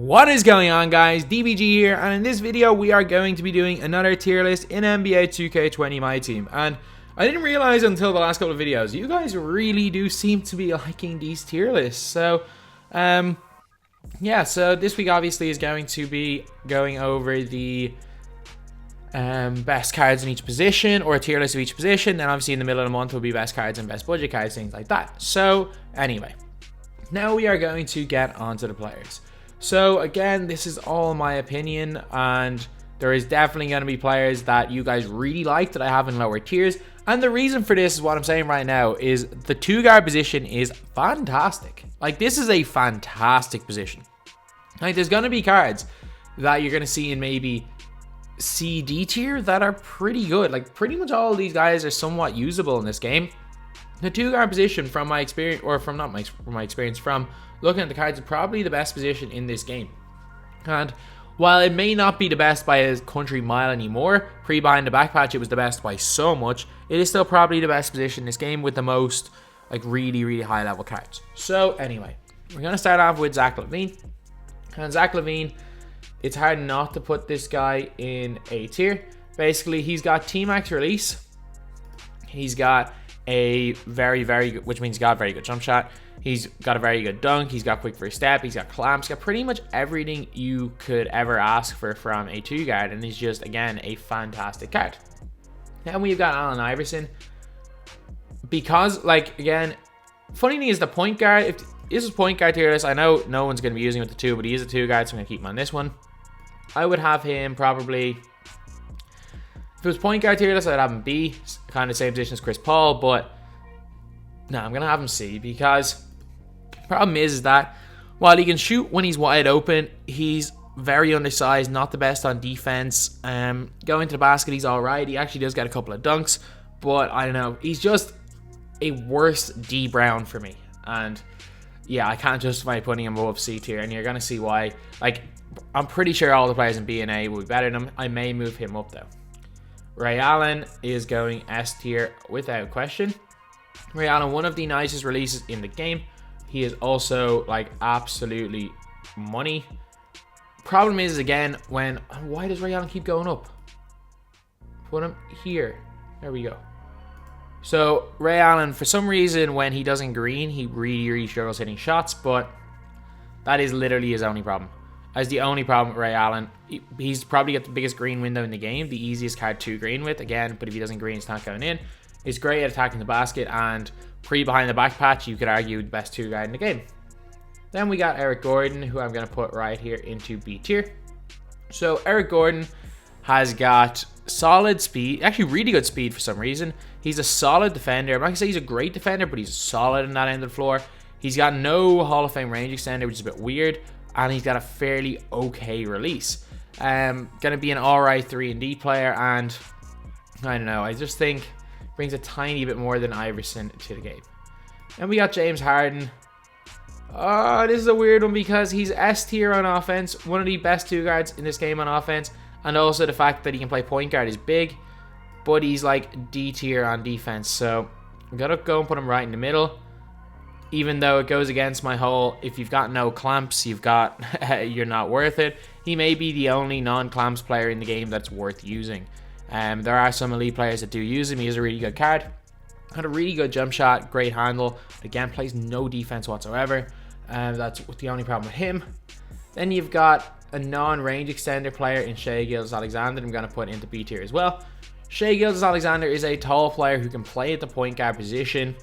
What is going on, guys? DBG here, and in this video we are going to be doing another tier list in NBA 2K20 MyTEAM. And I didn't realize until the last couple of videos, you guys really do seem to be liking these tier lists. So yeah, so this week obviously is going to be going over the best cards in each position, or a tier list of each position. Then obviously in the middle of the month will be best cards and best budget cards, things like that. So anyway, now we are going to get onto the players. So again, this is all my opinion, and there is definitely going to be players that you guys really like that I have in lower tiers. And the reason for this is what I'm saying right now is the 2-guard position is fantastic. Like, this is a fantastic position. Like, there's going to be cards that you're going to see in maybe C, D tier that are pretty good. Like, pretty much all of these guys are somewhat usable in this game. The 2-guard position, from my experience, or from not my experience, from looking at the cards, is probably the best position in this game. And while it may not be the best by a country mile anymore, behind the back patch it was the best by so much, it is still probably the best position in this game with the most, like, really high level cards. So anyway, we're going to start off with Zach LaVine. And Zach LaVine, it's hard not to put this guy in A tier. Basically, he's got T-Max release. He's got a very good, which means he's got a very good jump shot. He's got a very good dunk. He's got quick first step. He's got clamps. He's got pretty much everything you could ever ask for from a 2-guard. And he's just, again, a fantastic card. Then we've got Allen Iverson. Because, like, again, funny thing is the point guard, if this is point guard tier list, I know no one's going to be using him with the 2, but he is a 2-guard, so I'm going to keep him on this one. I would have him probably, if it was point guard tier list, I'd have him B, kind of same position as Chris Paul, but no, I'm going to have him C, because problem is that while he can shoot when he's wide open, he's very undersized, not the best on defense. Going to the basket, he's alright. He actually does get a couple of dunks, but I don't know. He's just a worse D Brown for me. And yeah, I can't justify putting him above C tier, and you're going to see why. Like, I'm pretty sure all the players in B and A will be better than him. I may move him up though. Ray Allen is going S tier without question. Ray Allen, one of the nicest releases in the game. He is also, like, absolutely money. Problem is, again, why does Ray Allen keep going up? Put him here. There we go. So Ray Allen, for some reason, when he doesn't green, he really struggles hitting shots, but that is literally his only problem. As the only problem with Ray Allen, he's probably got the biggest green window in the game, the easiest card to green with, again, but if he doesn't green, it's not going in. He's great at attacking the basket, and behind the back patch, you could argue the best 2-guard in the game. Then we got Eric Gordon, who I'm going to put right here into B tier. So Eric Gordon has got solid speed, actually really good speed for some reason. He's a solid defender. I'm not going to say he's a great defender, but he's solid in that end of the floor. He's got no Hall of Fame range extender, which is a bit weird, and he's got a fairly okay release. Going to be an alright 3-and-D player, and I don't know, I just think brings a tiny bit more than Iverson to the game. And we got James Harden. Oh, this is a weird one because he's S tier on offense, one of the best 2-guards in this game on offense, and also the fact that he can play point guard is big, but he's like D tier on defense. So I'm gonna go and put him right in the middle, even though it goes against my whole, if you've got no clamps, you're not worth it. He may be the only non-clamps player in the game that's worth using. There are some elite players that do use him. He is a really good card. Had a really good jump shot, great handle. Again, plays no defense whatsoever. That's the only problem with him. Then you've got a non-range extender player in Shai Gilgeous-Alexander. I'm going to put into B tier as well. Shai Gilgeous-Alexander is a tall player who can play at the point guard position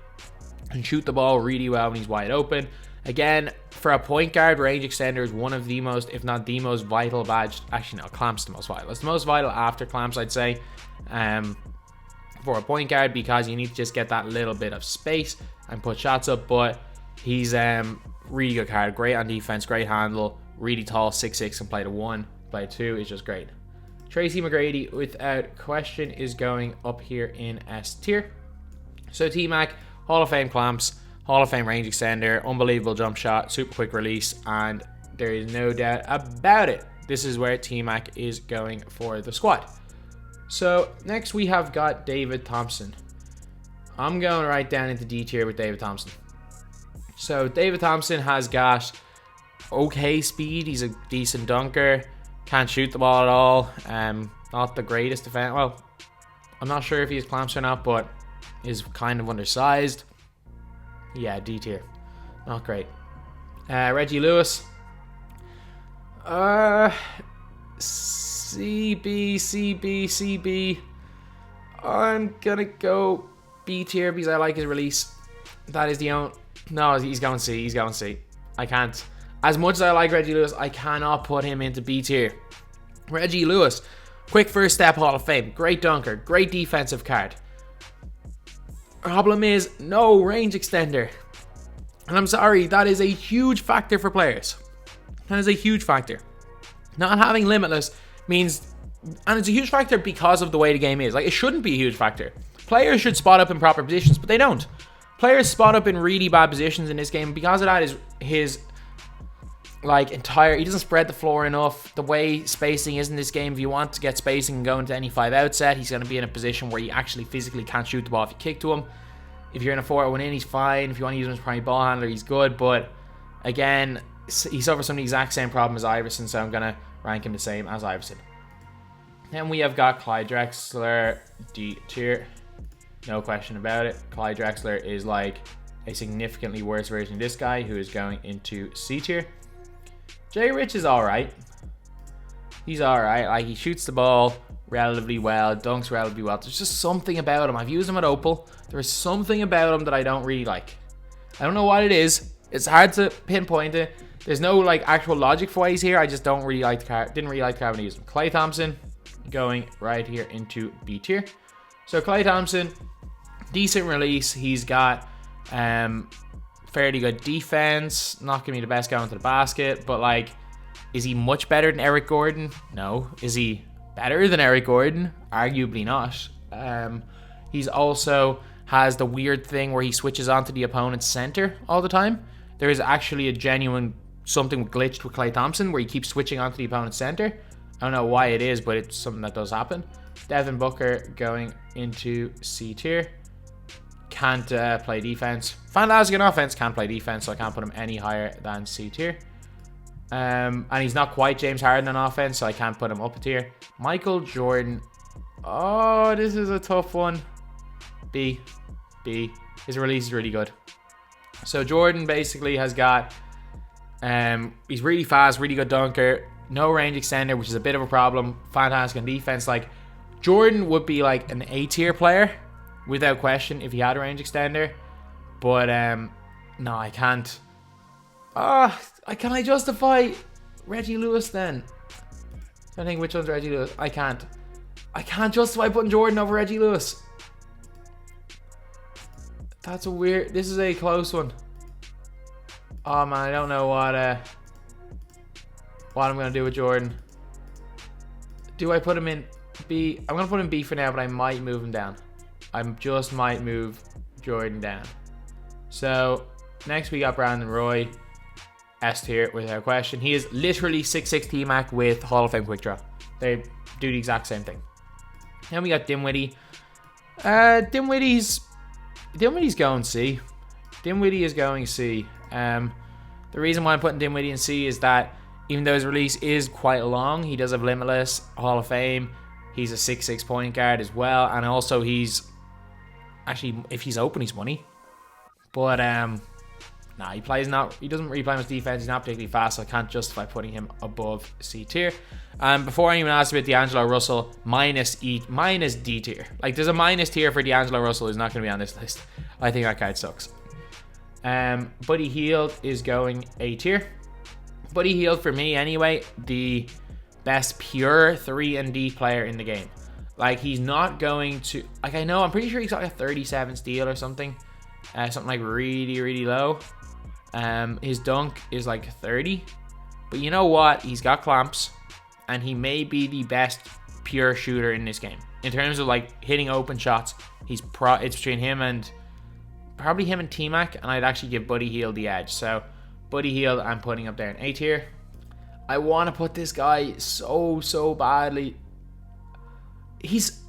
and shoot the ball really well when he's wide open. Again, for a point guard, range extender is one of the most, if not the most vital badge. Actually, no, clamps the most vital. It's the most vital after clamps, I'd say, for a point guard, because you need to just get that little bit of space and put shots up. But he's really good card, great on defense, great handle, really tall, 6'6", can play the 1, play 2, is just great. Tracy McGrady, without question, is going up here in S tier. So T-Mac, Hall of Fame clamps, Hall of Fame range extender, unbelievable jump shot, super quick release, and there is no doubt about it. This is where T-Mac is going for the squad. So next we have got David Thompson. I'm going right down into D tier with David Thompson. So David Thompson has got okay speed. He's a decent dunker. Can't shoot the ball at all. Not the greatest defense. Well, I'm not sure if he has clamps or not, but is kind of undersized. Yeah, D tier. Not great. Reggie Lewis. CB. I'm gonna go B tier because I like his release. That is the only... No, he's going C. He's going C. I can't. As much as I like Reggie Lewis, I cannot put him into B tier. Reggie Lewis. Quick first step Hall of Fame. Great dunker. Great defensive card. Problem is, no range extender. And I'm sorry, that is a huge factor for players. That is a huge factor. Not having limitless means... And it's a huge factor because of the way the game is. Like, it shouldn't be a huge factor. Players should spot up in proper positions, but they don't. Players spot up in really bad positions in this game. Because of that is his... Like, he doesn't spread the floor enough. The way spacing is in this game, if you want to get spacing and go into any 5-out set, he's going to be in a position where you actually physically can't shoot the ball if you kick to him. If you're in a 4-1 in, he's fine. If you want to use him as primary ball handler, he's good. But, again, he suffers from the exact same problem as Iverson, so I'm going to rank him the same as Iverson. Then we have got Clyde Drexler, D tier. No question about it. Clyde Drexler is like a significantly worse version of this guy, who is going into C tier. Jay Rich is alright. He's alright. Like, he shoots the ball relatively well, dunks relatively well. There's just something about him. I've used him at Opal. There's something about him that I don't really like. I don't know what it is. It's hard to pinpoint it. There's no like actual logic for why he's here. I just don't really like the card. Didn't really like the card when I used him. Klay Thompson going right here into B tier. So Klay Thompson, decent release. He's got fairly good defense. Not gonna be the best going to the basket, but like, is he much better than Eric Gordon? No. Is he better than Eric Gordon? Arguably not. He's also has the weird thing where he switches onto the opponent's center all the time. There is actually a genuine something glitched with Klay Thompson where he keeps switching onto the opponent's center. I don't know why it is, but it's something that does happen. Devin Booker going into C tier. Can't play defense. Finalizing on offense, can't play defense, so I can't put him any higher than C tier. And he's not quite James Harden on offense, so I can't put him up a tier. Michael Jordan. Oh, this is a tough one. B. His release is really good. So Jordan basically has got... he's really fast, really good dunker. No range extender, which is a bit of a problem. Fantastic on defense. Like, Jordan would be like an A tier player without question if he had a range extender. But no, I can't. Can I justify Reggie Lewis then? I think which one's Reggie Lewis. I can't justify putting Jordan over Reggie Lewis. That's a weird... This is a close one. Oh man, I don't know what I'm gonna do with Jordan. Do I put him in B? I'm gonna put him B for now, but I might move him down. I just might move Jordan down. So next we got Brandon Roy, S tier without question. He is literally 6'6" T-Mac with Hall of Fame quick draw. They do the exact same thing. Then we got Dinwiddie. Dinwiddie's going C. Dinwiddie is going C. The reason why I'm putting Dinwiddie in C is that even though his release is quite long, he does have limitless, Hall of Fame. He's a 6'6" point guard as well, and also he's actually, if he's open, he's money. But nah, he doesn't really play much defense. He's not particularly fast, so I can't justify putting him above C tier. Before anyone asks about D'Angelo Russell, minus D tier. Like, there's a minus tier for D'Angelo Russell who's not going to be on this list. I think that card sucks. Buddy Hield is going A tier. Buddy Hield, for me anyway, the best pure 3 and D player in the game. Like, he's not going to... Like, I'm pretty sure he's got like a 37 steal or something. Something like really, really low. His dunk is like 30. But you know what? He's got clamps. And he may be the best pure shooter in this game. In terms of like hitting open shots, it's between him and... Probably him and T-Mac. And I'd actually give Buddy Hield the edge. So, Buddy Hield, I'm putting up there in A tier. I want to put this guy so badly.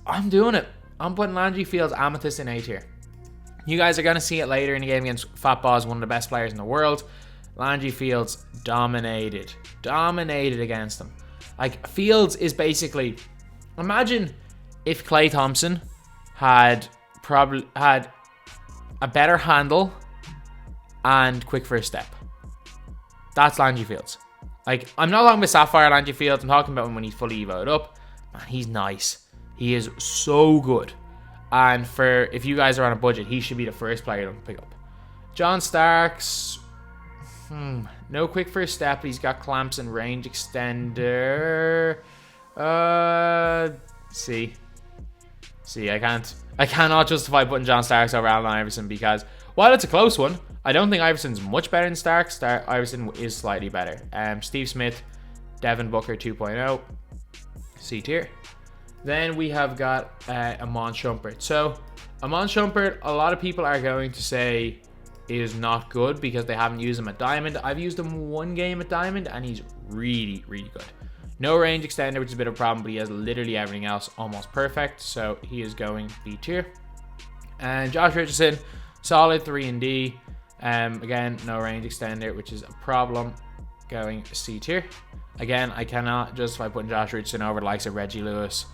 I'm doing it. I'm putting Landry Fields Amethyst in A tier. You guys are going to see it later in the game against Fat Boz, one of the best players in the world. Landry Fields dominated against him. Like, Fields is basically, imagine if Klay Thompson had a better handle and quick first step. That's Landry Fields. Like, I'm not talking about Sapphire Landry Fields. I'm talking about him when he's fully evoed up. Man, he's nice. He is so good. And for, if you guys are on a budget, he should be the first player to pick up. John Starks. No quick first step. He's got clamps and range extender. See, I cannot justify putting John Starks over Allen Iverson because while it's a close one, I don't think Iverson's much better than Starks. Iverson is slightly better. Steve Smith, Devin Booker 2.0, C tier. Then we have got Amon Shumpert. So Amon Shumpert, a lot of people are going to say is not good because they haven't used him at Diamond. I've used him one game at Diamond and he's really, really good. No range extender, which is a bit of a problem, but he has literally everything else almost perfect. So he is going B tier. And Josh Richardson, solid 3 and D. Again, no range extender, which is a problem, going C tier. Again, I cannot justify putting Josh Richardson over the likes of Reggie Lewis,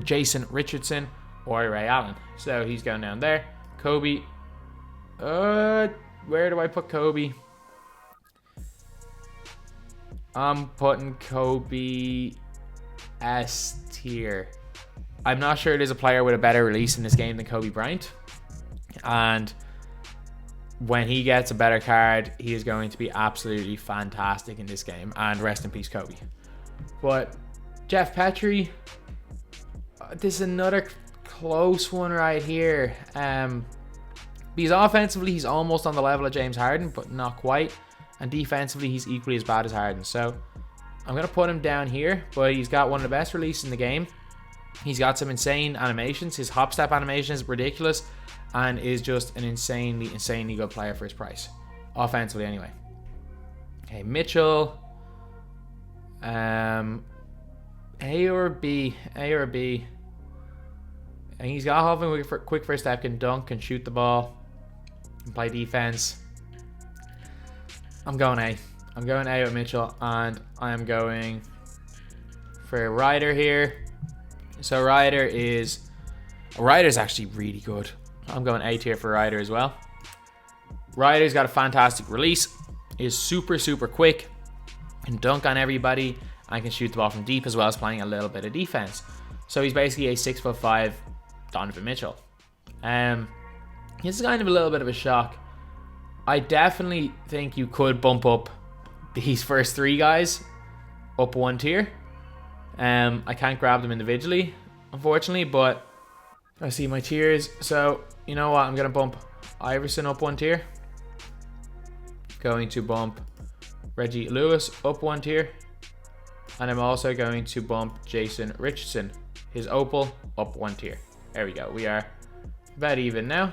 Jason Richardson, or Ray Allen. So he's going down there. Kobe. Where do I put Kobe? I'm putting Kobe S tier. I'm not sure there's a player with a better release in this game than Kobe Bryant. And when he gets a better card, he is going to be absolutely fantastic in this game. And rest in peace, Kobe. But Jeff Petrie, this is another close one right here. Because offensively, he's almost on the level of James Harden, but not quite. And defensively, he's equally as bad as Harden. So I'm going to put him down here, but he's got one of the best releases in the game. He's got some insane animations. His hop step animation is ridiculous and is just an insanely good player for his price. Offensively, anyway. Okay, Mitchell. A or B? A or B? And he's got Hoffman quick first step, can dunk, can shoot the ball, can play defense. I'm going A. I'm going A with Mitchell, and I am going for Ryder here. So Ryder's actually really good. I'm going A tier for Ryder as well. Ryder's got a fantastic release, is super quick, can dunk on everybody, and can shoot the ball from deep as well as playing a little bit of defense. So he's basically a 6'5" Donovan Mitchell. This is kind of a little bit of a shock. I definitely think you could bump up these first 3 guys up 1 tier. I can't grab them individually, unfortunately, but I see my tiers. So, you know what? I'm going to bump Iverson up 1 tier. Going to bump Reggie Lewis up 1 tier. And I'm also going to bump Jason Richardson, his opal, up 1 tier. There we go. We are about even now.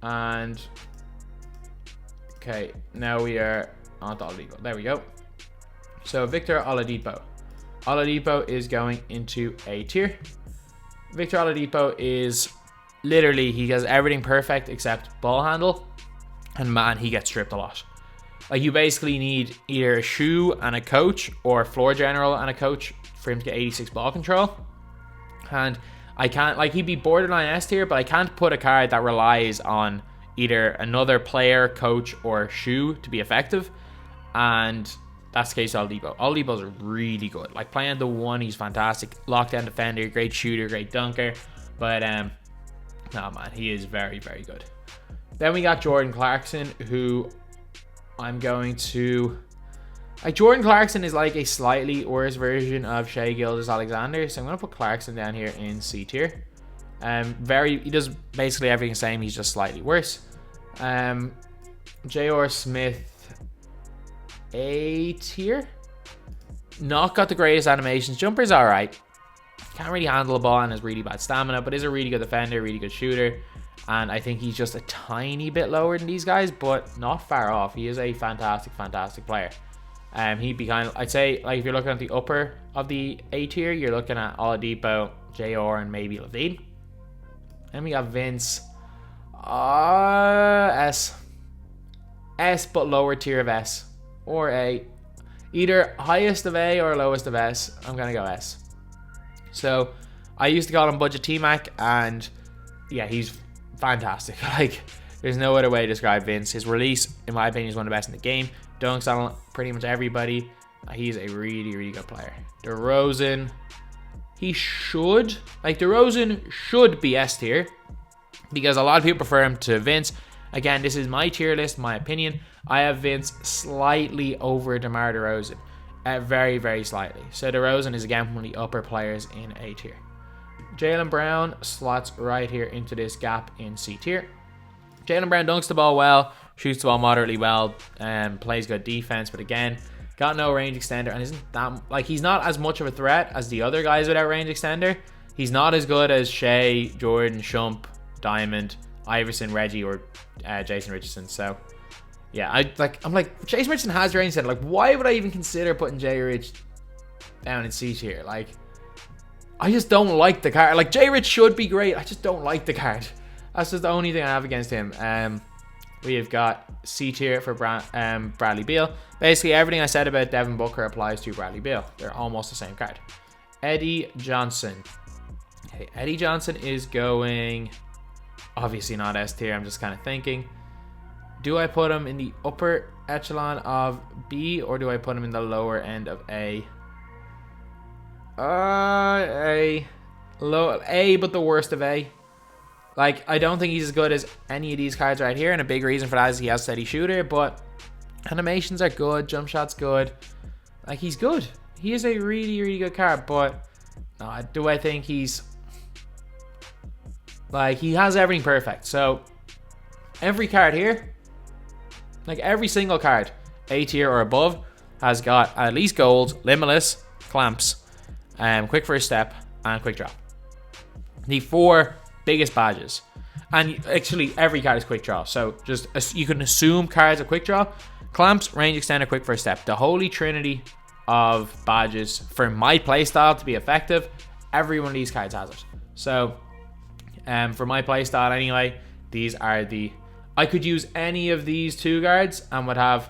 And okay, now we are on to Oladipo. There we go. So Victor Oladipo. Oladipo is going into A tier. Victor Oladipo is literally, he has everything perfect except ball handle. And man, he gets stripped a lot. Like, you basically need either a shoe and a coach, or a floor general and a coach for him to get 86 ball control. And I can't, like, he'd be borderline S tier, but I can't put a card that relies on either another player, coach, or shoe to be effective. And that's the case of Oladipo. Oladipo's really good. Like, playing the 1, he's fantastic. Lockdown defender, great shooter, great dunker. But, no, man, he is very good. Then we got Jordan Clarkson, who I'm going to... Like, Jordan Clarkson is like a slightly worse version of Shai Gilgeous-Alexander, so I'm going to put Clarkson down here in C tier. He does basically everything the same, he's just slightly worse. J.R. Smith, A tier. Not got the greatest animations. Jumper's alright. Can't really handle the ball and has really bad stamina, but is a really good defender, really good shooter. And I think he's just a tiny bit lower than these guys, but not far off. He is a fantastic player. He'd be kind of, I'd say, like, if you're looking at the upper of the A tier, you're looking at Oladipo, JR, and maybe Levine. Then we got Vince. S. S but lower tier of S, or A. Either highest of A or lowest of S. I'm gonna go S. So I used to call him Budget T-Mac, and yeah, he's fantastic. Like, there's no other way to describe Vince. His release, in my opinion, is one of the best in the game. Dunks on pretty much everybody. He's a really, really good player. DeRozan, DeRozan should be S tier, because a lot of people prefer him to Vince. Again, this is my tier list, my opinion. I have Vince slightly over DeMar DeRozan. Very, very slightly. So DeRozan is, again, one of the upper players in A tier. Jaylen Brown slots right here into this gap in C tier. Jaylen Brown dunks the ball well, shoots the ball moderately well, and plays good defense. But again, got no range extender, and isn't that, like, he's not as much of a threat as the other guys without range extender. He's not as good as Shea, Jordan, Shump, Diamond, Iverson, Reggie, or Jason Richardson. So yeah, I'm like, Jason Richardson has range extender. Like, why would I even consider putting J Rich down in C tier? Like, I just don't like the card. Like, J Rich should be great. I just don't like the card. That's just the only thing I have against him. We have got C tier for Bradley Beal. Basically, everything I said about Devin Booker applies to Bradley Beal. They're almost the same card. Eddie Johnson. Okay, Eddie Johnson is going, obviously not S tier. I'm just kind of thinking, do I put him in the upper echelon of B, or do I put him in the lower end of A? A, but the worst of A. Like, I don't think he's as good as any of these cards right here, and a big reason for that is he has steady shooter, but animations are good, jump shot's good. Like, he's good. He is a really, really good card, but do I think he's, like, he has everything perfect. So every card here, like every single card, A tier or above, has got at least gold, limitless, clamps, quick first step, and quick draw. The 4 biggest badges, and actually every card is quick draw, so just you can assume cards are quick draw, clamps, range extender, quick first step. The holy trinity of badges for my playstyle to be effective. Every one of these cards has it. So for my playstyle anyway, these are the, I could use any of these 2 guards and would have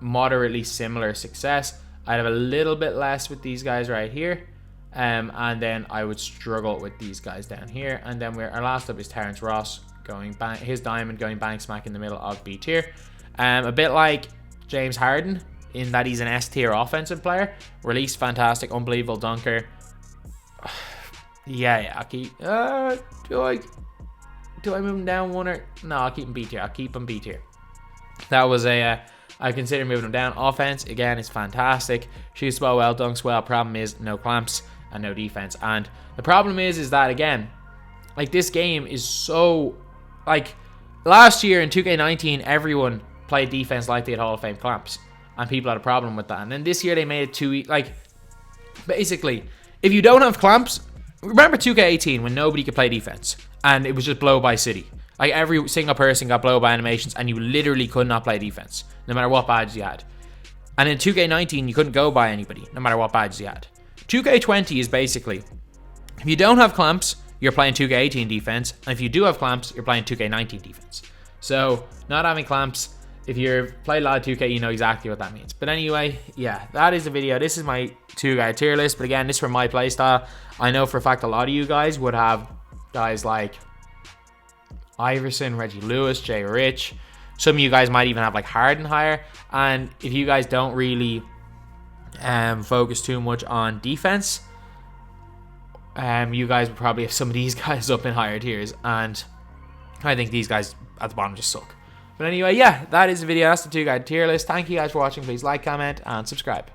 moderately similar success. I'd have a little bit less with these guys right here. And then I would struggle with these guys down here. And then our last up is Terrence Ross, going bang, his diamond going bang smack in the middle of B tier. A bit like James Harden in that he's an S tier offensive player. Release fantastic, unbelievable dunker. Yeah, I'll keep. Do I move him down one, or no? I'll keep him B tier. I'll keep him B tier. That was a. I consider moving him down. Offense again is fantastic. Shoots well, dunks well. Problem is no clamps and no defense. And the problem is that, again, like, this game is so, like, last year in 2K19 everyone played defense like they had Hall of Fame clamps, and people had a problem with that. And then this year they made it too, like, basically, if you don't have clamps, remember 2K18 when nobody could play defense and it was just blow by city. Like, every single person got blow by animations, and you literally could not play defense no matter what badges you had. And in 2K19 you couldn't go by anybody no matter what badges you had. 2K20 is basically, if you don't have clamps, you're playing 2K18 defense, and if you do have clamps, you're playing 2K19 defense. So not having clamps, if you've played a lot of 2K, you know exactly what that means. But anyway, yeah, that is the video. This is my 2-guy tier list, but again, this is for my playstyle. I know for a fact a lot of you guys would have guys like Iverson, Reggie Lewis, Jay Rich. Some of you guys might even have like Harden higher. And if you guys don't really focus too much on defense, you guys would probably have some of these guys up in higher tiers. And I think these guys at the bottom just suck. But anyway, yeah, that is the video. That's the 2-guy tier list. Thank you guys for watching. Please like, comment, and subscribe.